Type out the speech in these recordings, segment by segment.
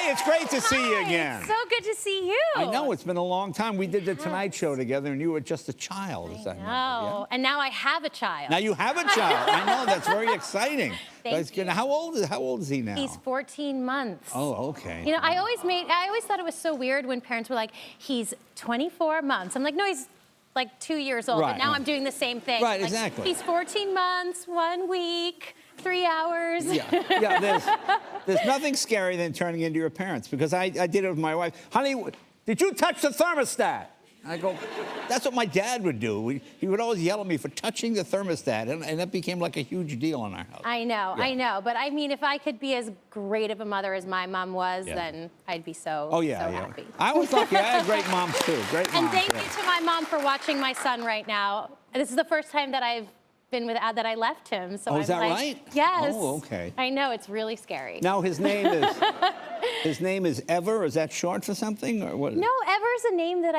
Hey, it's great to see you Hi, again. it's so good to see you. I know, it's been a long time. We did the Tonight Show together, and you were just a child. I know. And now I have a child. Now you have a child. I know, that's very exciting. Thank you. How old is he now? He's 14 months. Oh, okay. You know, I always thought it was so weird when parents were like, he's 24 months. I'm like, no, he's like 2 years old. Right, But now right. I'm doing the same thing. Right, Like, exactly. He's 14 months, 1 week, 3 hours. Yeah, there's nothing scary than turning into your parents, because I did it with my wife. Honey, did you touch the thermostat? I go, that's what my dad would do. He would always yell at me for touching the thermostat, and that became like a huge deal in our house. I know, Yeah. I know. But I mean, if I could be as great of a mother as my mom was, then I'd be so, so happy. I always thought you had great moms, too. Great moms. And thank you to my mom for watching my son right now. This is the first time that I've been with that I left him. So Oh, is I'm that like, right? Yes. Oh, okay. I know, it's really scary. Now his name is Ever. Is that short for something, or what? No, Ever's a name that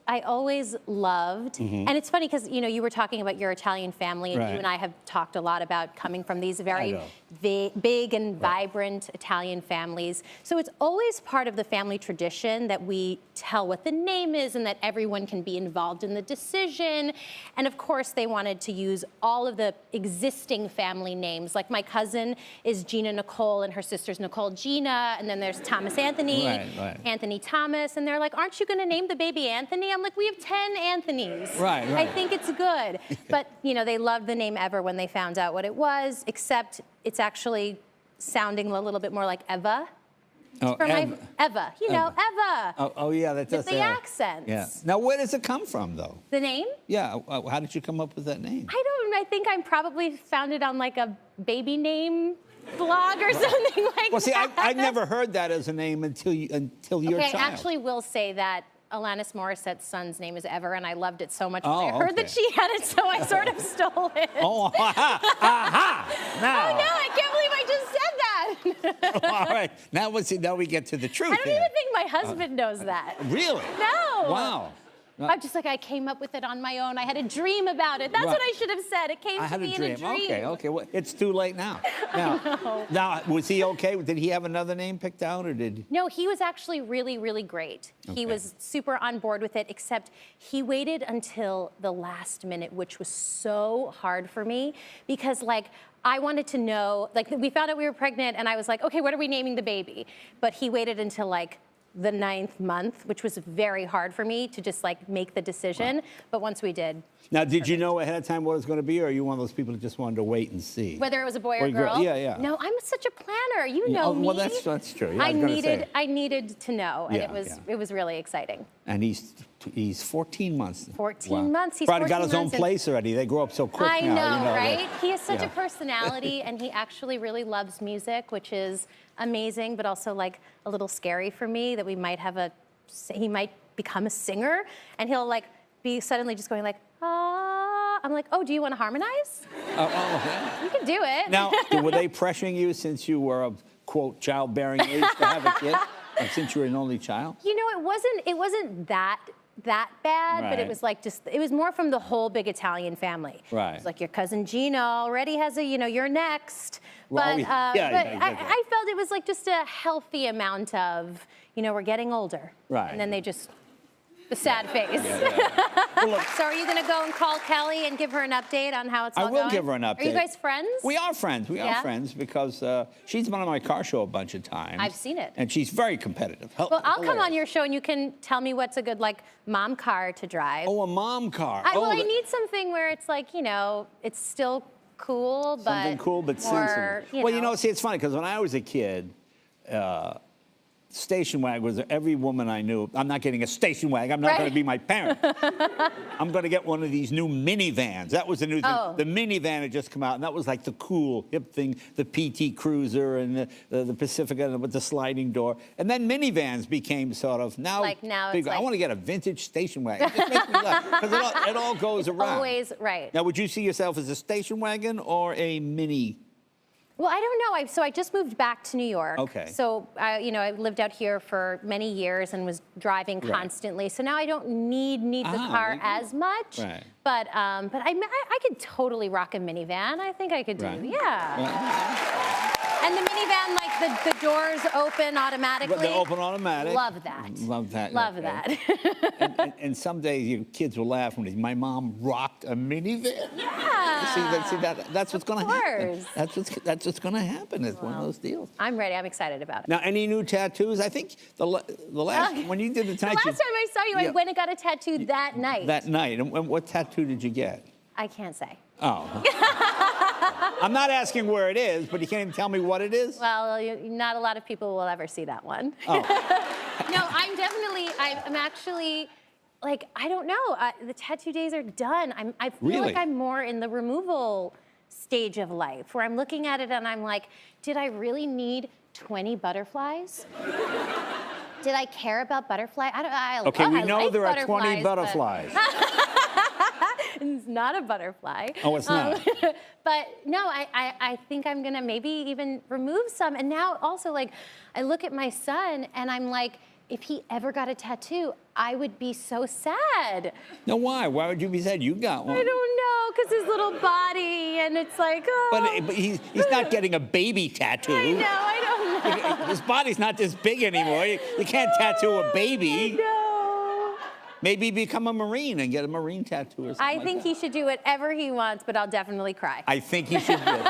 I always loved. And it's funny because, you know, you were talking about your Italian family, and Right. you and I have talked a lot about coming from these very know. big and vibrant Italian families. So it's always part of the family tradition that we tell what the name is and that everyone can be involved in the decision. And of course, they wanted to use all of the existing family names. Like my cousin is Gina Nicole, and her sister's Nicole Gina, and then there's Thomas Anthony, Right. Anthony Thomas, and they're like, aren't you going to name the baby Anthony? I'm like, we have 10 Anthonys. Right. I think it's good. But, you know, they loved the name Ever when they found out what it was, except it's actually sounding a little bit more like Eva. Oh, From Eva. Eva, you know, Eva. Oh, yeah, that does With the sound- accents. Yeah. Now, where does it come from, though? The name? Yeah. How did you come up with that name? I think I probably found it on like a baby name blog or something like Well, see, that. I never heard that as a name until your Okay, child. I actually will say that Alanis Morissette's son's name is Ever, and I loved it so much when I Oh, heard okay. that she had it, so I sort of stole it. Oh, aha! Now. Oh, no, I can't believe I just said that. All right. Now we get to the truth. I don't here. even think my husband knows that. Really? No. Wow. I'm just like, I came up with it on my own. I had a dream about it. That's Right. what I should have said. It came I to had me a in a dream. dream. Okay. Well, it's too late now. Now, was he okay? Did he have another name picked out, or did? No, he was actually really, really great. Okay. He was super on board with it, except he waited until the last minute, which was so hard for me because, like, I wanted to know, like, we found out we were pregnant, and I was like, okay, what are we naming the baby? But he waited until, like, the 9th month, which was very hard for me to just, like, make the decision. Wow. But once we did. Now, did you know ahead of time what it was going to be, or are you one of those people that just wanted to wait and see? Whether it was a boy or Or girl. girl? Yeah. No, I'm such a planner. You know me. Well, that's true. Yeah, I was gonna say. I needed to know, and Yeah, it was really exciting. And he's 14 months. 14 months. He's Probably got 14 his own months and- place already. They grow up so quick I now. know, you know, right? He has such yeah. a personality, and he actually really loves music, which is amazing, but also like a little scary for me that he might become a singer, and he'll like be suddenly just going like, ah. I'm like, oh, do you want to harmonize? Yeah. You can do it. Now, were they pressuring you since you were of, quote, childbearing age to have a kid? And since you were an only child? You know, it wasn't that bad, but Right. it was like it was more from the whole big Italian family. Right. It was like your cousin Gina already has you're next. Well, But, yeah, I felt it was like just a healthy amount of, we're getting older. Right. And then they just, the sad face. Well, look, So are you going to go and call Kelly and give her an update on how it's all I going? will give her an Are you update. guys friends? we are friends. We are Yeah? friends because she's been on my car show a bunch of times. I've seen it. And she's very competitive. Well, I'll come on your show and you can tell me what's a good, like, mom car to drive. Oh, a mom car. I need something where it's like, it's still cool, but Something cool but more, sensible. Well, see, it's funny because when I was a kid, station wagon was every woman I knew. I'm not getting a station wagon. I'm not Right. going to be my parent. I'm going to get one of these new minivans. That was the new thing. Oh. The minivan had just come out, and that was like the cool, hip thing. The PT Cruiser and the Pacifica with the sliding door. And then minivans became sort of now. Like now big. it's like- I want to get a vintage station wagon. It just makes me laugh because it all goes around. always right. Now, would you see yourself as a station wagon or a mini? Well, I don't know. So I just moved back to New York. Okay. So I lived out here for many years and was driving Right. constantly. So now I don't need the car okay. as much. Right. But I could totally rock a minivan. I think I could do. Right. Yeah. Well, And the minivan, like, the doors open automatically. But they open automatic. Love that. Love that. Love okay. that. And some days your kids will laugh when my mom rocked a minivan. Yeah. See that's what's going to happen. course. That's what's going to happen. It's one of those deals. I'm ready. I'm excited about it. Now, any new tattoos? I think the last when you did the The tattoo. last time I saw you, Yeah. I went and got a tattoo that night. That night. And what tattoo did you get? I can't say. Oh. I'm not asking where it is, but you can't even tell me what it is? Well, not a lot of people will ever see that one. Oh. No, I'm actually, like, I don't know. The tattoo days are done. I feel Really? like I'm more in the removal stage of life, where I'm looking at it and I'm like, did I really need 20 butterflies? Did I care about butterfly? Okay, we know like there are 20 but- butterflies. It's not a butterfly. Oh, it's not. But no, I think I'm gonna maybe even remove some. And now also, like, I look at my son and I'm like, if he ever got a tattoo, I would be so sad. No, why? Why would you be sad? You got one. I don't know, because his little body, and it's like, oh. But he's not getting a baby tattoo. I know, I don't know. His body's not this big anymore. You can't tattoo a baby. No. Maybe become a Marine and get a Marine tattoo or something I like think that. he should do whatever he wants, but I'll definitely cry. I think he should do it.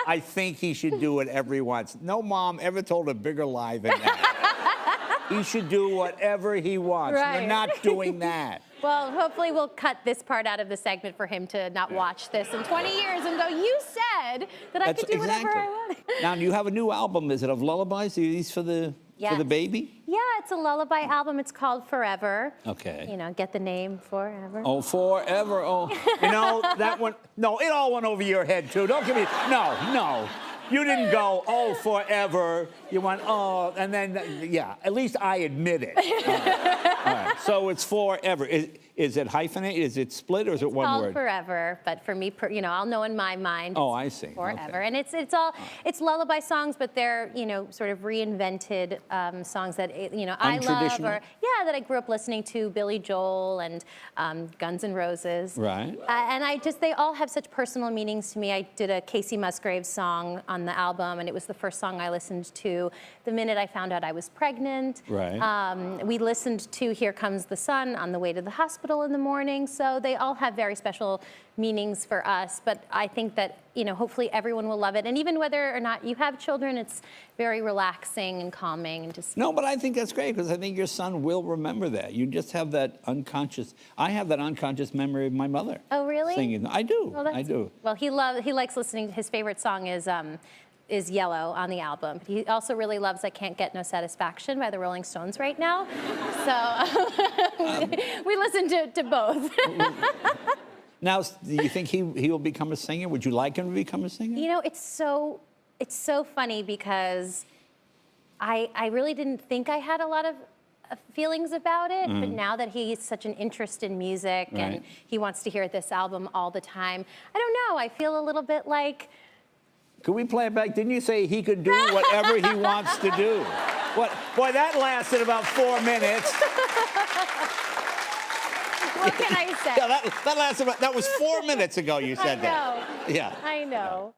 I think he should do whatever he wants. No mom ever told a bigger lie than that. He should do whatever he wants. Right. You're not doing that. Well, hopefully we'll cut this part out of the segment for him to not watch this in 20 years and go, you said that I could do whatever I want. Now, you have a new album. Is it of lullabies? Are these for the Yes. baby? Yeah, it's a lullaby album. It's called Forever. Okay. You know, get the name Forever. Oh, forever. Oh, you know, that one. No, it all went over your head, too. Don't give me. No. You didn't go, oh, forever. You went, oh, and then, yeah, at least I admit it. All right. So it's forever. Is it hyphenated? Is it split, or is it one Called word? Forever, but for me, you know, I'll know in my mind. Oh, I see. Forever, Okay. and it's lullaby songs, but they're, you know, sort of reinvented songs that, you know, I love, Untraditional? that I grew up listening to, Billy Joel and Guns N' Roses. Right. And they all have such personal meanings to me. I did a Casey Musgraves song on the album, and it was the first song I listened to the minute I found out I was pregnant. Right. We listened to Here Comes the Sun on the way to the hospital in the morning, so they all have very special meanings for us. But I think that, you know, hopefully everyone will love it. And even whether or not you have children, it's very relaxing and calming and just. No, but I think that's great, because I think your son will remember that. You just have that unconscious. I have that unconscious memory of my mother. Oh, really? Singing. I do. Well, I do. Well, he likes listening. His favorite song is Yellow on the album. He also really loves I Can't Get No Satisfaction by the Rolling Stones right now. So we listen to both. Now, do you think he will become a singer? Would you like him to become a singer? You know, it's so funny because I really didn't think I had a lot of feelings about it, but now that he's such an interest in music and Right. he wants to hear this album all the time, I don't know, I feel a little bit like. Could we play it back? Didn't you say he could do whatever he wants to do? What? Boy, that lasted about 4 minutes. What can I say? Yeah, that lasted about, that was 4 minutes ago you said that. I know. Yeah. I know.